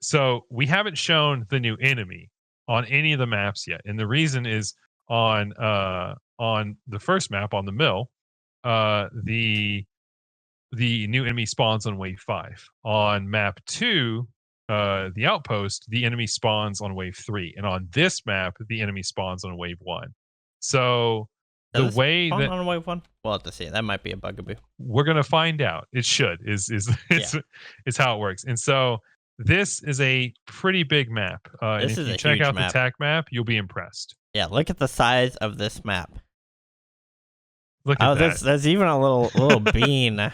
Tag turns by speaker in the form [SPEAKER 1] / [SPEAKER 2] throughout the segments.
[SPEAKER 1] So we haven't shown the new enemy on any of the maps yet, and the reason is on the first map on the mill, the new enemy spawns on wave 5. On map 2, the outpost, the enemy spawns on wave 3, and on this map, the enemy spawns on wave 1. So the
[SPEAKER 2] Does it
[SPEAKER 1] way
[SPEAKER 2] spawn
[SPEAKER 1] that
[SPEAKER 2] on wave 1? We'll have to see. That might be a bugaboo.
[SPEAKER 1] we're gonna find out, it should is how it works, and so this is a pretty big map. And
[SPEAKER 2] This
[SPEAKER 1] if
[SPEAKER 2] is
[SPEAKER 1] you
[SPEAKER 2] a
[SPEAKER 1] check
[SPEAKER 2] huge
[SPEAKER 1] out the
[SPEAKER 2] map.
[SPEAKER 1] TAC map, you'll be impressed.
[SPEAKER 2] Yeah, look at the size of this map.
[SPEAKER 1] Look at that.
[SPEAKER 2] There's even a little bean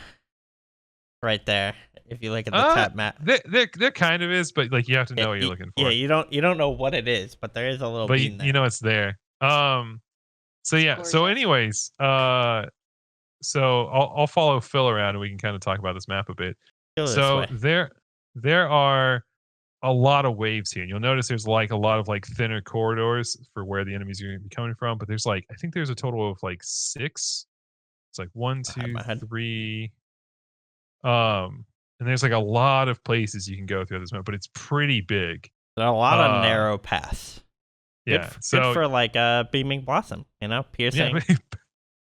[SPEAKER 2] right there. If you look at the TAC map,
[SPEAKER 1] There kind of is, but like you have to know what you're looking for.
[SPEAKER 2] Yeah, you don't know what it is, but there is a little bean there.
[SPEAKER 1] You know it's there. So yeah.
[SPEAKER 3] Gorgeous.
[SPEAKER 1] So anyways, so I'll follow Phil around and we can kind of talk about this map a bit.
[SPEAKER 2] Go this
[SPEAKER 1] So
[SPEAKER 2] way.
[SPEAKER 1] there are a lot of waves here. And you'll notice there's like a lot of like thinner corridors for where the enemies are going to be coming from. But there's like, I think there's a total of like 6. It's like 1, 2, 3. And there's like a lot of places you can go through this map, but it's pretty big.
[SPEAKER 2] There are a lot of narrow paths.
[SPEAKER 1] Yeah.
[SPEAKER 2] Good for like a beaming blossom, piercing.
[SPEAKER 1] Yeah,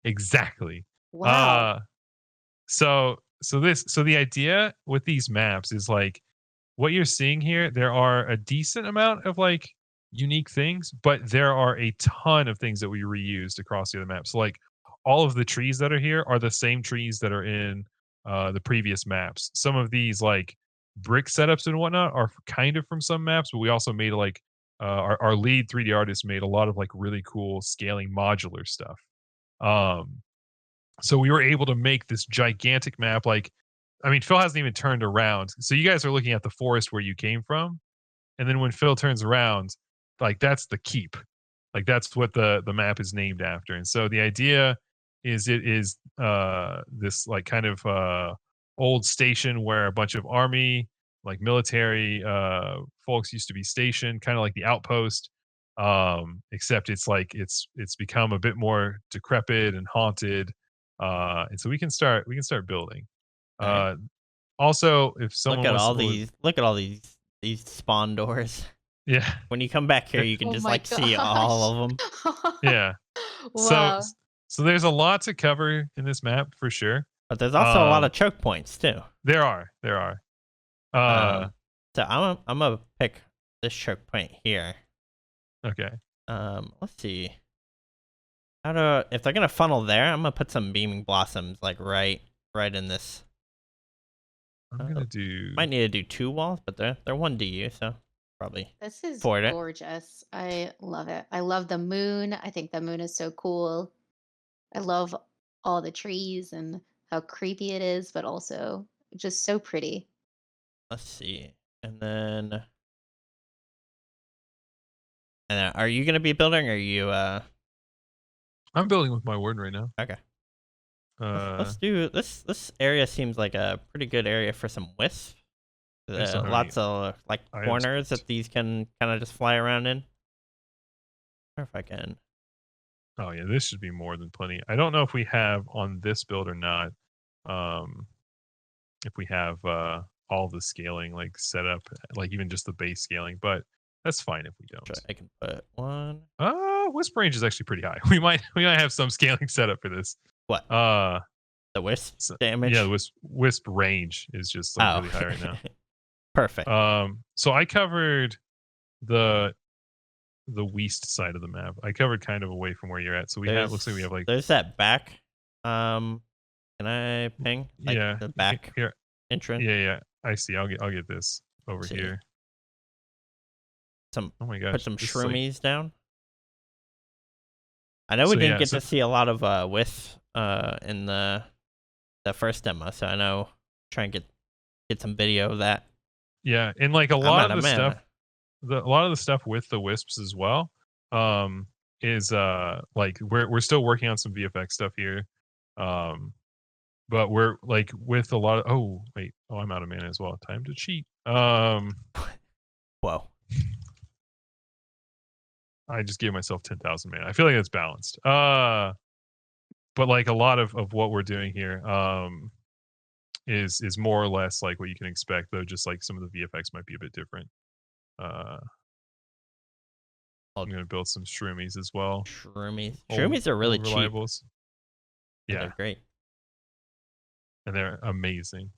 [SPEAKER 1] exactly.
[SPEAKER 3] Wow.
[SPEAKER 1] So the idea with these maps is like what you're seeing here, there are a decent amount of like unique things, but there are a ton of things that we reused across the other maps. So like all of the trees that are here are the same trees that are in the previous maps. Some of these like brick setups and whatnot are kind of from some maps, but we also made like our lead 3D artist made a lot of like really cool scaling modular stuff. So we were able to make this gigantic map. Like, I mean, Phil hasn't even turned around. So you guys are looking at the forest where you came from. And then when Phil turns around, like that's the keep. Like that's what the map is named after. And so the idea is it is this like kind of old station where a bunch of army, like military folks used to be stationed, kind of like the outpost. Except it's like it's become a bit more decrepit and haunted. And so we can start building.
[SPEAKER 2] Right.
[SPEAKER 1] Also, if someone
[SPEAKER 2] look at all these spawn doors.
[SPEAKER 1] Yeah.
[SPEAKER 2] When you come back here, you can just like see all of them.
[SPEAKER 1] Yeah.
[SPEAKER 3] Wow.
[SPEAKER 1] So there's a lot to cover in this map for sure.
[SPEAKER 2] But there's also a lot of choke points too.
[SPEAKER 1] There are.
[SPEAKER 2] So I'm gonna pick this choke point here.
[SPEAKER 1] Okay.
[SPEAKER 2] Let's see. If they're gonna funnel there, I'm gonna put some beaming blossoms like right in this.
[SPEAKER 1] I'm gonna do.
[SPEAKER 2] Might need to do 2 walls, but they're 1 DU, so probably.
[SPEAKER 3] This is
[SPEAKER 2] afford it.
[SPEAKER 3] gorgeous. I love it. I love the moon. I think the moon is so cool. I love all the trees and how creepy it is, but also just so pretty.
[SPEAKER 2] Let's see. And then are you gonna be building, or are you
[SPEAKER 1] I'm building with my word right now.
[SPEAKER 2] Okay. Let's do this. This area seems like a pretty good area for some wisps. Lots of like corners that these can kind of just fly around in. Or if I can.
[SPEAKER 1] Oh yeah, this should be more than plenty. I don't know if we have on this build or not. If we have all the scaling like set up, like even just the base scaling, but that's fine if we don't.
[SPEAKER 2] Sure, I can put 1.
[SPEAKER 1] Wisp range is actually pretty high. We might have some scaling set up for this.
[SPEAKER 2] What? The wisp damage?
[SPEAKER 1] Yeah, the wisp range is just like really high right now.
[SPEAKER 2] Perfect.
[SPEAKER 1] So I covered the west side of the map. I covered kind of away from where you're at. So looks like we have like
[SPEAKER 2] there's that back. Can I ping? Like the back
[SPEAKER 1] here
[SPEAKER 2] entrance.
[SPEAKER 1] Yeah. I see. I'll get this over here.
[SPEAKER 2] Oh
[SPEAKER 1] my gosh.
[SPEAKER 2] Put some shroomies down. I know we didn't get to see a lot of wisps in the first demo, so I know try and get some video of that.
[SPEAKER 1] Yeah, and like a lot of the stuff with the wisps as well is like we're still working on some VFX stuff here. But we're like with a lot of I'm out of mana as well. Time to cheat.
[SPEAKER 2] Whoa.
[SPEAKER 1] I just gave myself 10,000 mana. I feel like that's balanced. But like a lot of what we're doing here is more or less like what you can expect, though just like some of the VFX might be a bit different. I'm gonna build some shroomies as well.
[SPEAKER 2] Shroomies are really cheap.
[SPEAKER 1] Yeah,
[SPEAKER 2] they're great.
[SPEAKER 1] And they're amazing.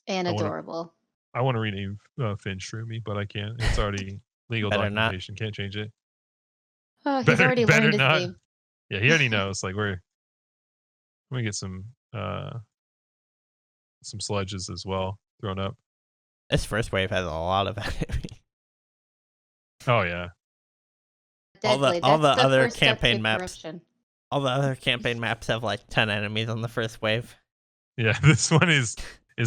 [SPEAKER 3] And adorable.
[SPEAKER 1] I want to rename Finn Shroomy, but I can't. It's already legal documentation. Can't change it.
[SPEAKER 3] Oh, he's already learned his name.
[SPEAKER 1] Yeah, he already knows. Like let me get some sludges as well thrown up.
[SPEAKER 2] This first wave has a lot of enemy.
[SPEAKER 1] Oh yeah.
[SPEAKER 2] All the other campaign maps. All the other campaign maps have like 10 enemies on the first wave.
[SPEAKER 1] Yeah, this one is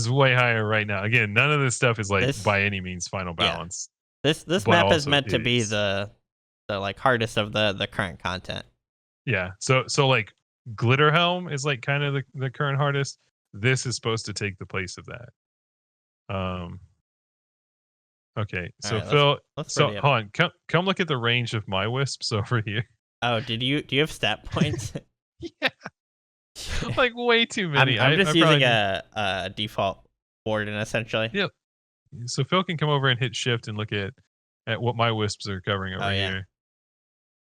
[SPEAKER 1] way higher right now. Again, none of this stuff is like by any means final balance.
[SPEAKER 2] Yeah. This map is meant to be the like hardest of the current content.
[SPEAKER 1] Yeah. So like Glitter Helm is like kind of the current hardest. This is supposed to take the place of that. Okay. So right, Phil, hold on. Come look at the range of my wisps over here.
[SPEAKER 2] Oh, do you have stat points?
[SPEAKER 1] Yeah. Like way too many.
[SPEAKER 2] I'm just using a default board, and essentially.
[SPEAKER 1] Yep. So Phil can come over and hit shift and look at what my wisps are covering over here.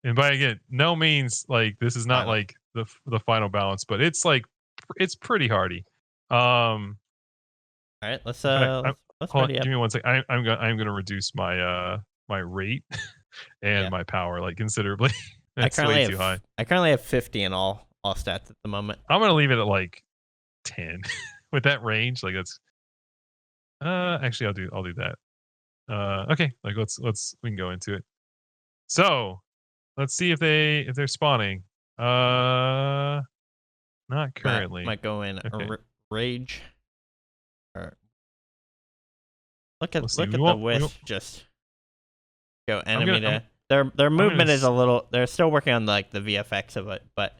[SPEAKER 1] And by again, no means like this is not like the final balance, but it's like it's pretty hardy.
[SPEAKER 2] All right, let's
[SPEAKER 1] hold on, give me one second. I'm gonna reduce my my rate and my power like considerably. That's way too high.
[SPEAKER 2] I currently have 50 in all stats at the moment.
[SPEAKER 1] I'm gonna leave it at like 10 with that range. Like that's actually I'll do that. Okay, like we can go into it. So let's see if they're spawning. Not currently.
[SPEAKER 2] Might go in rage. Look at the wisp just go enemy their movement is a little. They're still working on like the VFX of it, but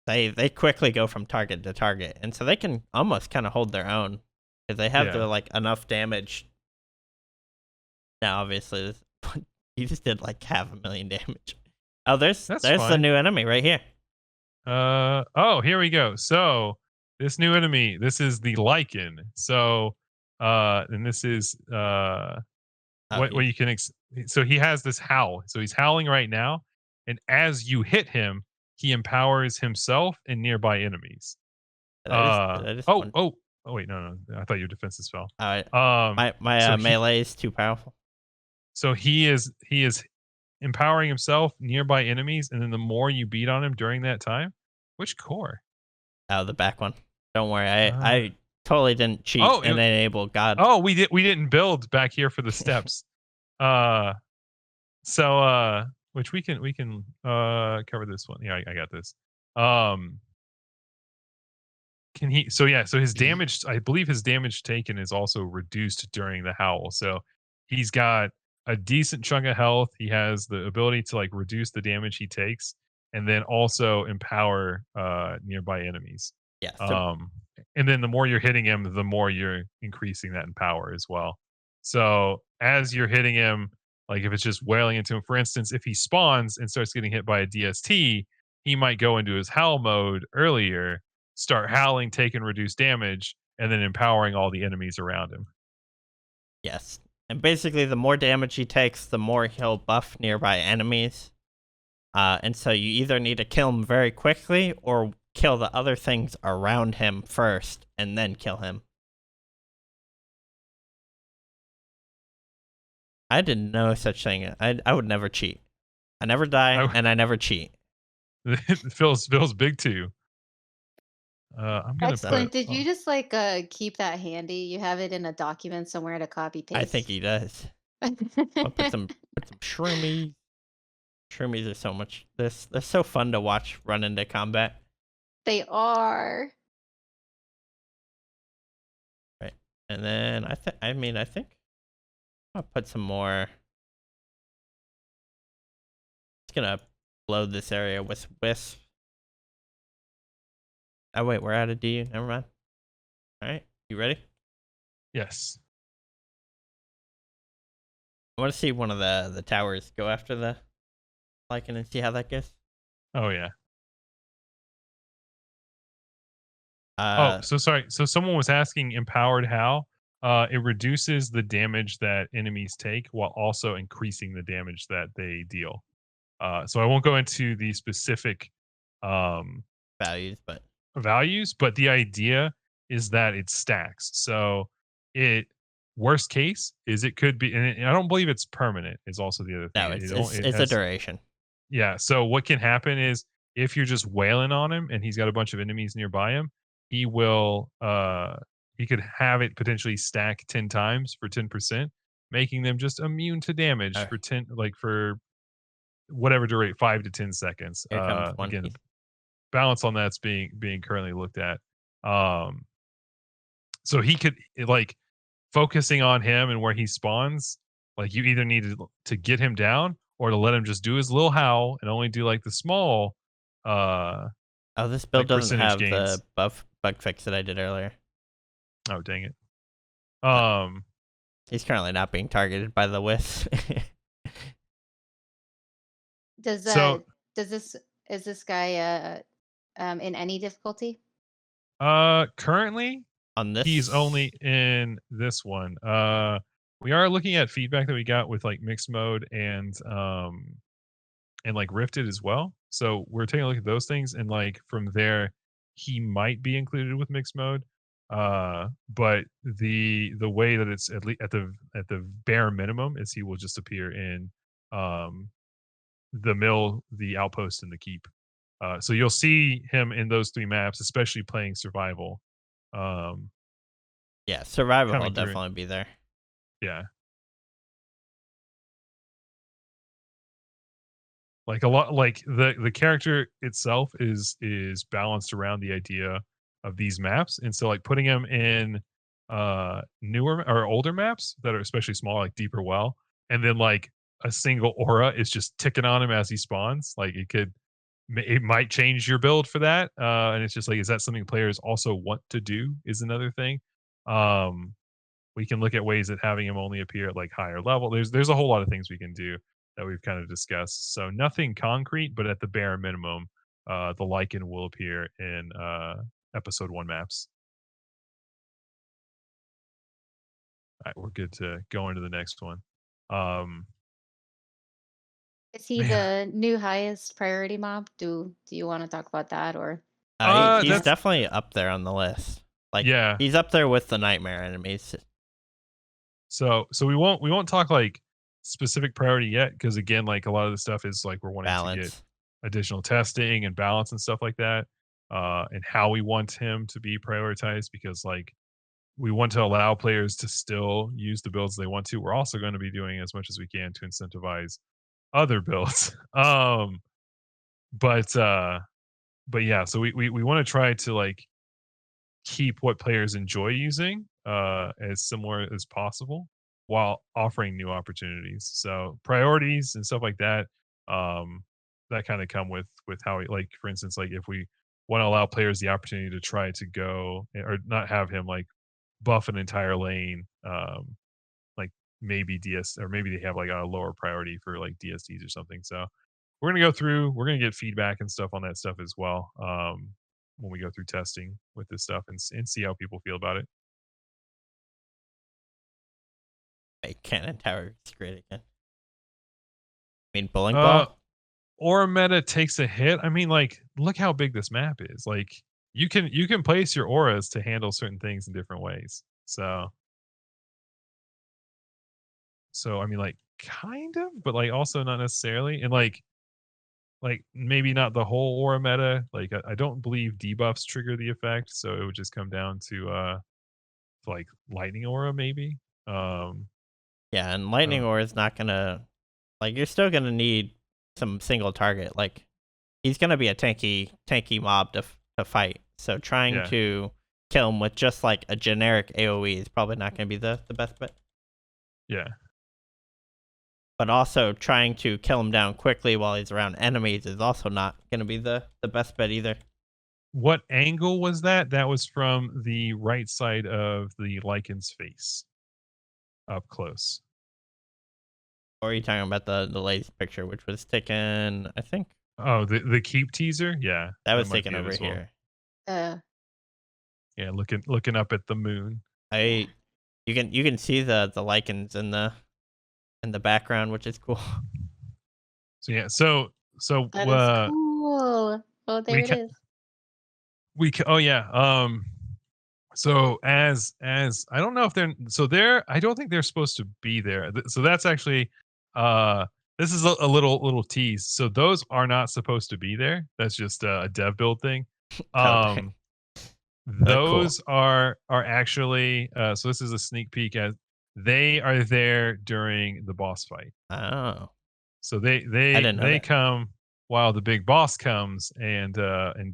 [SPEAKER 2] they quickly go from target to target, and so they can almost kind of hold their own because they have like enough damage. Now, obviously, he just did like 500,000 damage. Oh, there's the new enemy right here.
[SPEAKER 1] Oh, here we go. So this new enemy, this is the Lycan. So and this is what you can so he has this howl. So he's howling right now, and as you hit him, he empowers himself and nearby enemies. Oh wait, no. I thought your defenses fell.
[SPEAKER 2] My melee is too powerful.
[SPEAKER 1] So he is empowering himself, nearby enemies, and then the more you beat on him during that time. Which core?
[SPEAKER 2] Oh, the back one. Don't worry, I totally didn't cheat and enable God.
[SPEAKER 1] Oh, we didn't build back here for the steps. So which we can cover this one. Yeah, I got this. Can he? So his damage. I believe his damage taken is also reduced during the howl. So he's got a decent chunk of health. He has the ability to like reduce the damage he takes, and then also empower nearby enemies.
[SPEAKER 2] Yes.
[SPEAKER 1] And then the more you're hitting him, the more you're increasing that in power as well. So as you're hitting him, like if it's just wailing into him, for instance, if he spawns and starts getting hit by a DST, he might go into his howl mode earlier, start howling, taking reduced damage, and then empowering all the enemies around him.
[SPEAKER 2] Yes. And basically, the more damage he takes, the more he'll buff nearby enemies. And so you either need to kill him very quickly or kill the other things around him first and then kill him. I didn't know such thing. I would never cheat. I never die and I never cheat.
[SPEAKER 1] Phil's big too. I'm gonna
[SPEAKER 3] Excellent. Did you just like keep that handy? You have it in a document somewhere to copy paste?
[SPEAKER 2] I think he does. I'll put some shroomies. Shroomies are so much. They're so fun to watch run into combat.
[SPEAKER 3] They are.
[SPEAKER 2] Right, and then I think I'll put some more. Just gonna load this area with wisp. Oh wait, we're out of D. Never mind. All right, you ready?
[SPEAKER 1] Yes.
[SPEAKER 2] I want to see one of the towers go after the Lycan and see how that goes.
[SPEAKER 1] Oh yeah. So sorry. So someone was asking empowered how? It reduces the damage that enemies take while also increasing the damage that they deal. So I won't go into the specific um,
[SPEAKER 2] values,
[SPEAKER 1] but the idea is that it stacks. So it worst case is it could be, and I don't believe it's permanent. Is also the other thing.
[SPEAKER 2] No, it's a duration.
[SPEAKER 1] Yeah. So what can happen is if you're just wailing on him and he's got a bunch of enemies nearby him, he will he could have it potentially stack 10 times for 10%, making them just immune to damage for 10 for whatever duration, 5 to 10 seconds.
[SPEAKER 2] Here comes one
[SPEAKER 1] Again,
[SPEAKER 2] piece.
[SPEAKER 1] balance on that's being currently looked at. So he could focusing on him and where he spawns, like you either needed to get him down or to let him just do his little howl and only do like the small
[SPEAKER 2] this build doesn't have
[SPEAKER 1] gains.
[SPEAKER 2] the bug fix that I did earlier.
[SPEAKER 1] Oh dang it.
[SPEAKER 2] He's currently not being targeted by the wisp.
[SPEAKER 3] Is this guy in any difficulty?
[SPEAKER 1] Currently
[SPEAKER 2] on this,
[SPEAKER 1] he's only in this one. We are looking at feedback that we got with like mixed mode and like rifted as well. So we're taking a look at those things, and like from there, he might be included with mixed mode. But the way that it's at least at the bare minimum is he will just appear in the mill, the outpost, and the keep. So you'll see him in those 3 maps, especially playing survival.
[SPEAKER 2] Yeah, survival will definitely be there.
[SPEAKER 1] Yeah. Like a lot, like the character itself is balanced around the idea of these maps, and so like putting him in newer or older maps that are especially small, like deeper well, and then like a single aura is just ticking on him as he spawns. Like it might change your build for that, and it's just like, is that something players also want to do? Is another thing. We can look at ways that having him only appear at like higher level. There's a whole lot of things we can do that we've kind of discussed. So nothing concrete, but at the bare minimum, the Lycan will appear in episode 1 maps. All right, we're good to go into the next one.
[SPEAKER 3] Is he the new highest priority mob? Do you want to talk about that, or?
[SPEAKER 2] He's definitely up there on the list. Like, yeah, he's up there with the nightmare enemies.
[SPEAKER 1] So we won't talk like specific priority yet, because again, like a lot of the stuff is like we're wanting to get additional testing and balance and stuff like that, and how we want him to be prioritized, because like we want to allow players to still use the builds they want to. We're also going to be doing as much as we can to incentivize other builds. But yeah, so we want to try to like keep what players enjoy using as similar as possible while offering new opportunities. So priorities and stuff like that, that kind of come with how we, like, for instance, like if we want to allow players the opportunity to try to go or not have him like buff an entire lane, like maybe DS, or maybe they have like a lower priority for like DSDs or something. So we're going to go through, we're going to get feedback and stuff on that stuff as well. When we go through testing with this stuff and see how people feel about it.
[SPEAKER 2] Make Cannon Tower great again. I mean, bowling ball?
[SPEAKER 1] Aura meta takes a hit. I mean, like, look how big this map is. Like, you can place your auras to handle certain things in different ways. So I mean, like, kind of, but like also not necessarily. And like maybe not the whole aura meta. Like I don't believe debuffs trigger the effect, so it would just come down to like lightning aura maybe.
[SPEAKER 2] Yeah, and lightning aura is not gonna, like, you're still gonna need some single target. Like, he's gonna be a tanky mob to fight. So trying to kill him with just like a generic AoE is probably not gonna be the best bet.
[SPEAKER 1] Yeah.
[SPEAKER 2] But also trying to kill him down quickly while he's around enemies is also not going to be the best bet either.
[SPEAKER 1] What angle was that? That was from the right side of the Lycan's face. Up close.
[SPEAKER 2] Or are you talking about the latest picture, which was taken, I think?
[SPEAKER 1] Oh, the keep teaser? Yeah.
[SPEAKER 2] That was taken over here.
[SPEAKER 1] Yeah, looking up at the moon.
[SPEAKER 2] You can see the Lycans in the background, which is cool.
[SPEAKER 1] So yeah, so
[SPEAKER 3] That is cool. Oh, there it is.
[SPEAKER 1] Oh yeah. So as I don't know if I don't think they're supposed to be there. So that's actually this is a little tease. So those are not supposed to be there. That's just a dev build thing.
[SPEAKER 2] Okay. Cool.
[SPEAKER 1] Those are actually so this is a sneak peek as they are there during the boss fight.
[SPEAKER 2] Oh.
[SPEAKER 1] So
[SPEAKER 2] I didn't know that.
[SPEAKER 1] come while the big boss comes and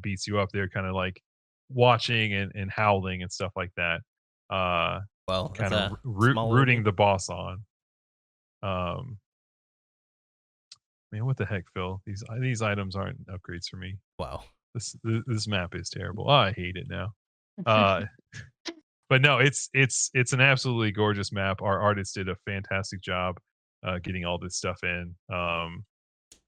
[SPEAKER 1] beats you up. They're kind of like watching and howling and stuff like that.
[SPEAKER 2] Well,
[SPEAKER 1] Kind of
[SPEAKER 2] small
[SPEAKER 1] rooting
[SPEAKER 2] movie.
[SPEAKER 1] the boss on. Man, what the heck, Phil? These items aren't upgrades for me.
[SPEAKER 2] Wow.
[SPEAKER 1] This map is terrible. Oh, I hate it now. But no, it's an absolutely gorgeous map. Our artist did a fantastic job getting all this stuff in.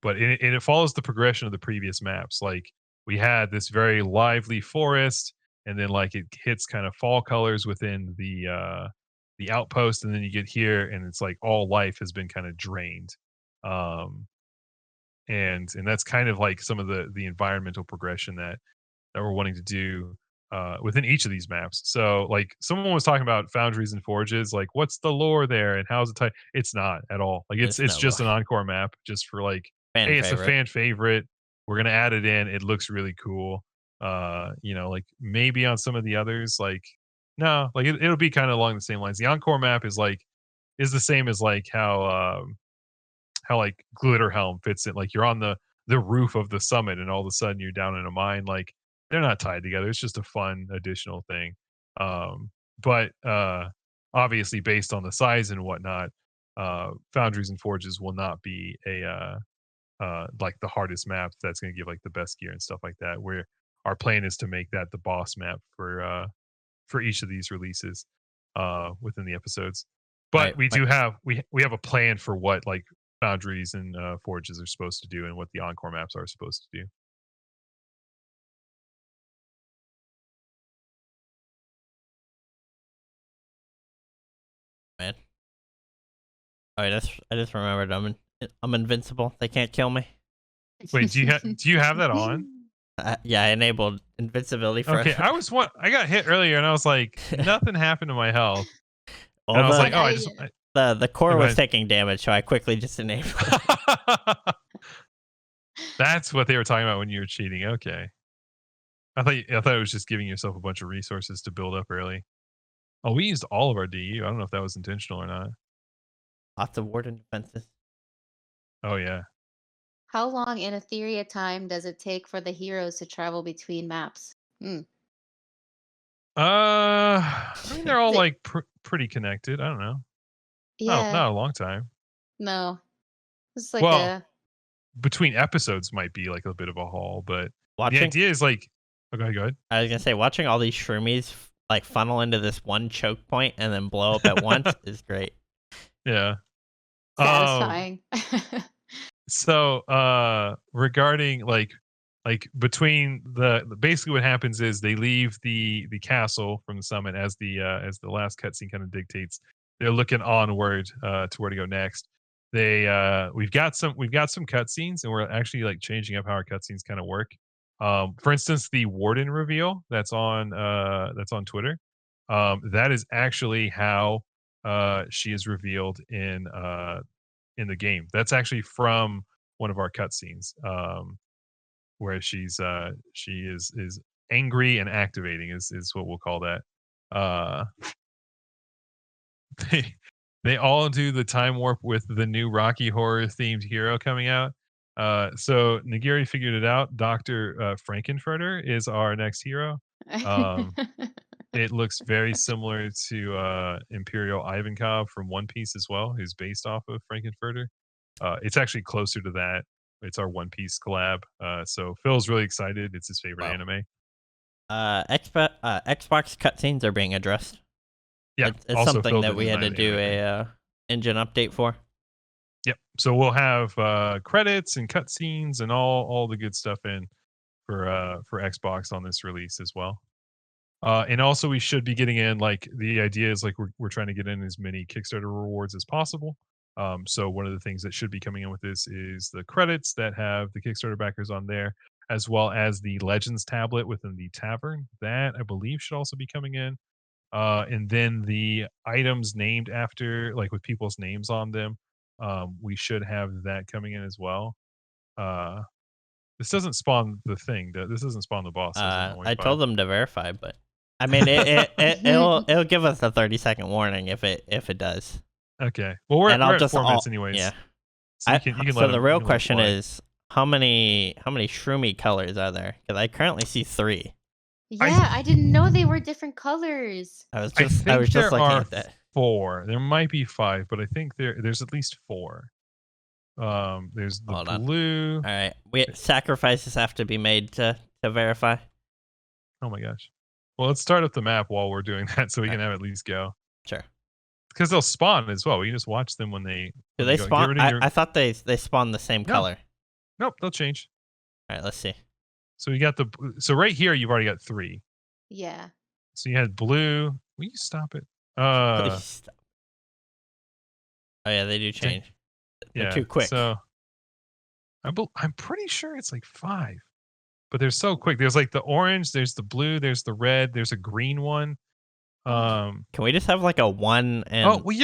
[SPEAKER 1] But it follows the progression of the previous maps. Like we had this very lively forest, and then like it hits kind of fall colors within the outpost, and then you get here, and it's like all life has been kind of drained. And that's kind of like some of the environmental progression that we're wanting to do within each of these maps. So like someone was talking about foundries and forges, like what's the lore there and how's it tied? It's not at all. Like it's just an encore map just for like, hey, it's a fan favorite. We're gonna add it in. It looks really cool. Like maybe on some of the others, like no, like it'll be kind of along the same lines. The encore map is the same as like how like Glitter Helm fits it. Like you're on the roof of the summit, and all of a sudden you're down in a mine. Like they're not tied together. It's just a fun additional thing. But obviously, based on the size and whatnot, Foundries and Forges will not be like the hardest map that's going to give like the best gear and stuff like that. Where our plan is to make that the boss map for each of these releases within the episodes. But we do have we have a plan for what like Foundries and Forges are supposed to do and what the encore maps are supposed to do.
[SPEAKER 2] Man. All right, I just remembered I'm invincible. They can't kill me.
[SPEAKER 1] Wait, do you have that on?
[SPEAKER 2] Yeah, I enabled invincibility for.
[SPEAKER 1] Okay, I got hit earlier and I was like, nothing happened to my health. And I was like,
[SPEAKER 2] the core was taking damage, so I quickly just enabled it.
[SPEAKER 1] That's what they were talking about when you were cheating. Okay, I thought it was just giving yourself a bunch of resources to build up early. Oh, we used all of our DU. I don't know if that was intentional or not.
[SPEAKER 2] Lots of warden defenses.
[SPEAKER 1] Oh yeah.
[SPEAKER 3] How long in Etheria time does it take for the heroes to travel between maps?
[SPEAKER 1] I mean they're all like pretty connected. I don't know.
[SPEAKER 3] Yeah.
[SPEAKER 1] Not a long time.
[SPEAKER 3] No. It's like
[SPEAKER 1] between episodes might be like a bit of a haul, but
[SPEAKER 2] the
[SPEAKER 1] idea is like okay, go ahead.
[SPEAKER 2] I was gonna say watching all these shroomies like funnel into this one choke point and then blow up at once is great.
[SPEAKER 1] Yeah.
[SPEAKER 3] Satisfying.
[SPEAKER 1] So regarding like between basically what happens is they leave the castle from the summit as the last cutscene kind of dictates. They're looking onward to where to go next. We've got some cutscenes, and we're actually like changing up how our cutscenes kind of work. For instance, the warden reveal that's on Twitter. That is actually how she is revealed in the game. That's actually from one of our cutscenes, where she is angry and activating is what we'll call that. They all do the time warp with the new Rocky Horror themed hero coming out. So Nagiri figured it out. Dr. Frankenfurter is our next hero. It looks very similar to Imperial Ivankov from One Piece as well, who's based off of Frankenfurter. It's actually closer to that. It's our One Piece collab. So Phil's really excited. It's his favorite anime.
[SPEAKER 2] Xbox cutscenes are being addressed.
[SPEAKER 1] Yeah,
[SPEAKER 2] it's something that we had to do a engine update for.
[SPEAKER 1] Yep. So we'll have credits and cutscenes and all the good stuff in for Xbox on this release as well. And also we should be getting in, like, the idea is like we're trying to get in as many Kickstarter rewards as possible. So one of the things that should be coming in with this is the credits that have the Kickstarter backers on there, as well as the Legends tablet within the tavern. That I believe should also be coming in. And then the items named after, like with people's names on them, we should have that coming in as well. Uh, this doesn't spawn the thing. This doesn't spawn the boss.
[SPEAKER 2] I told them to verify, but I mean, it'll give us a 30-second warning if it does.
[SPEAKER 1] Okay. Well, we're at 4 minutes anyways.
[SPEAKER 2] Yeah.
[SPEAKER 1] So you can
[SPEAKER 2] so the real question is, how many shroomy colors are there? Because I currently see 3.
[SPEAKER 3] Yeah, I didn't know they were different colors.
[SPEAKER 2] I was just looking at that.
[SPEAKER 1] 4. There might be 5, but I think there's at least 4. There's the blue.
[SPEAKER 2] All right, sacrifices have to be made to verify.
[SPEAKER 1] Oh my gosh. Well, let's start up the map while we're doing that, so we can have at least go.
[SPEAKER 2] Sure.
[SPEAKER 1] Because they'll spawn as well. We can just watch them when they.
[SPEAKER 2] Do they spawn? I thought they spawn the same color.
[SPEAKER 1] Nope, they'll change.
[SPEAKER 2] All right, let's see.
[SPEAKER 1] So we got so right here you've already got 3.
[SPEAKER 3] Yeah.
[SPEAKER 1] So you had blue. Will you stop it?
[SPEAKER 2] Please stop. Oh yeah, they do change. They're too quick.
[SPEAKER 1] So I'm pretty sure it's like 5, but they're so quick. There's like the orange, there's the blue, there's the red, there's a green one.
[SPEAKER 2] Can we just have like a 1 and?
[SPEAKER 1] Oh well,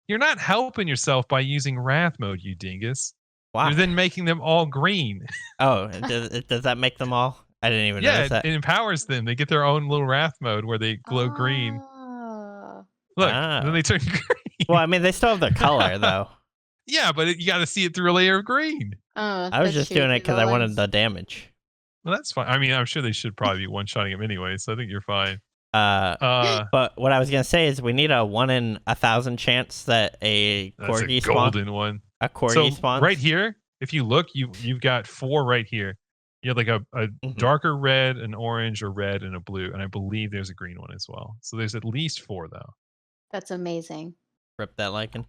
[SPEAKER 1] you're not helping yourself by using Wrath mode, you dingus.
[SPEAKER 2] Why?
[SPEAKER 1] You're then making them all green.
[SPEAKER 2] Oh, does that make them all? I didn't even notice that.
[SPEAKER 1] It empowers them. They get their own little Wrath mode where they glow green. Look, then they turn green.
[SPEAKER 2] Well, I mean, they still have their color though.
[SPEAKER 1] Yeah, but you got to see it through a layer of green.
[SPEAKER 2] I was just doing it because I wanted the damage.
[SPEAKER 1] Well, that's fine. I mean, I'm sure they should probably be one-shotting him anyway, so I think you're fine.
[SPEAKER 2] But what I was gonna say is we need a 1 in 1,000 chance that a corgi spawns.
[SPEAKER 1] Golden one.
[SPEAKER 2] A corgi spawns.
[SPEAKER 1] Right here, if you look, you've got 4 right here. You have like a darker red, an orange, a red, and a blue, and I believe there's a green one as well. So there's at least 4 though.
[SPEAKER 3] That's amazing.
[SPEAKER 2] Rip that Lycan.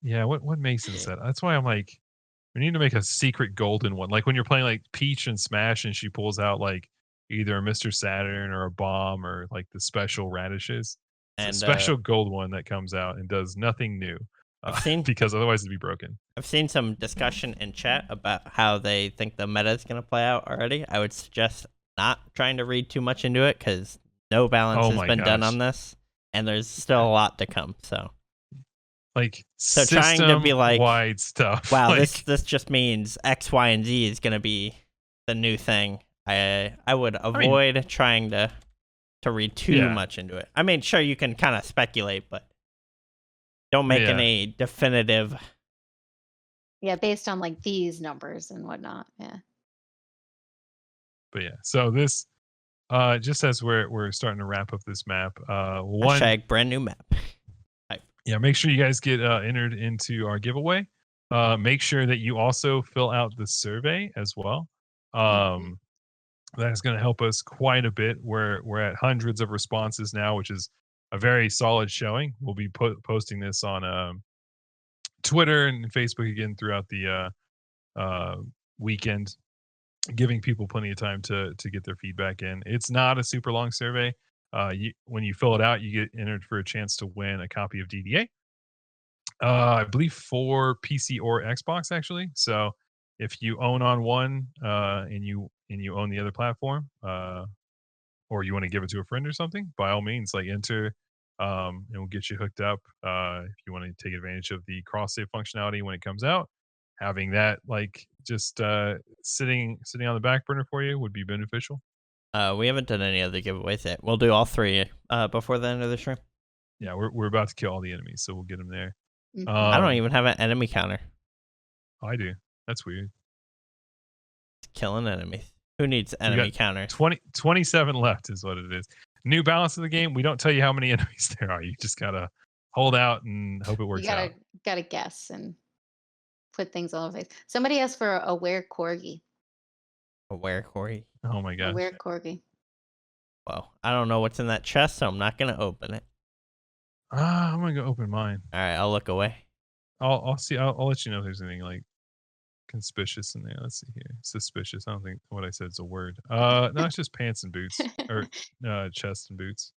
[SPEAKER 1] Yeah, what Mason said. That's why I'm like, we need to make a secret golden one. Like when you're playing like Peach and Smash and she pulls out like either a Mr. Saturn or a bomb or like the special radishes. It's a special gold one that comes out and does nothing new. Because otherwise it'd be broken.
[SPEAKER 2] I've seen some discussion in chat about how they think the meta is going to play out already. I would suggest not trying to read too much into it because no balance has been done on this. And there's still a lot to come. So trying to be like
[SPEAKER 1] wide stuff.
[SPEAKER 2] Wow, like, this just means X, Y, and Z is gonna be the new thing. I would avoid trying to read too much into it. I mean, sure you can kind of speculate, but don't make any definitive.
[SPEAKER 3] Yeah, based on like these numbers and whatnot. Yeah.
[SPEAKER 1] But yeah, so this just as we're starting to wrap up this map,
[SPEAKER 2] hashtag brand new map.
[SPEAKER 1] Yeah, make sure you guys get entered into our giveaway. Make sure that you also fill out the survey as well. That is going to help us quite a bit. We're at hundreds of responses now, which is a very solid showing. We'll be posting this on Twitter and Facebook again throughout the weekend, giving people plenty of time to get their feedback in. It's not a super long survey. When you fill it out, you get entered for a chance to win a copy of DDA. I believe for PC or Xbox actually. So if you own on one and you own the other platform, or you want to give it to a friend or something, by all means, like enter, and we'll get you hooked up. If you want to take advantage of the cross save functionality when it comes out, having that like just sitting on the back burner for you would be beneficial.
[SPEAKER 2] We haven't done any other giveaways yet. We'll do all 3 before the end of the stream.
[SPEAKER 1] Yeah, we're about to kill all the enemies, so we'll get them there.
[SPEAKER 2] I don't even have an enemy counter.
[SPEAKER 1] I do. That's weird.
[SPEAKER 2] Killing enemies. Who needs enemy counter?
[SPEAKER 1] 27 left is what it is. New balance of the game. We don't tell you how many enemies there are. You just gotta hold out and hope it works out.
[SPEAKER 3] Gotta guess and put things all over the place. Somebody asked for a were corgi.
[SPEAKER 2] A were corgi?
[SPEAKER 1] Oh my gosh.
[SPEAKER 3] Were corgi.
[SPEAKER 2] Well, I don't know what's in that chest, so I'm not gonna open it.
[SPEAKER 1] I'm gonna go open mine.
[SPEAKER 2] All right, I'll look away.
[SPEAKER 1] I'll see. I'll let you know if there's anything like conspicuous in there. Let's see here. Suspicious. I don't think what I said is a word. No, it's just pants and boots or chest and boots.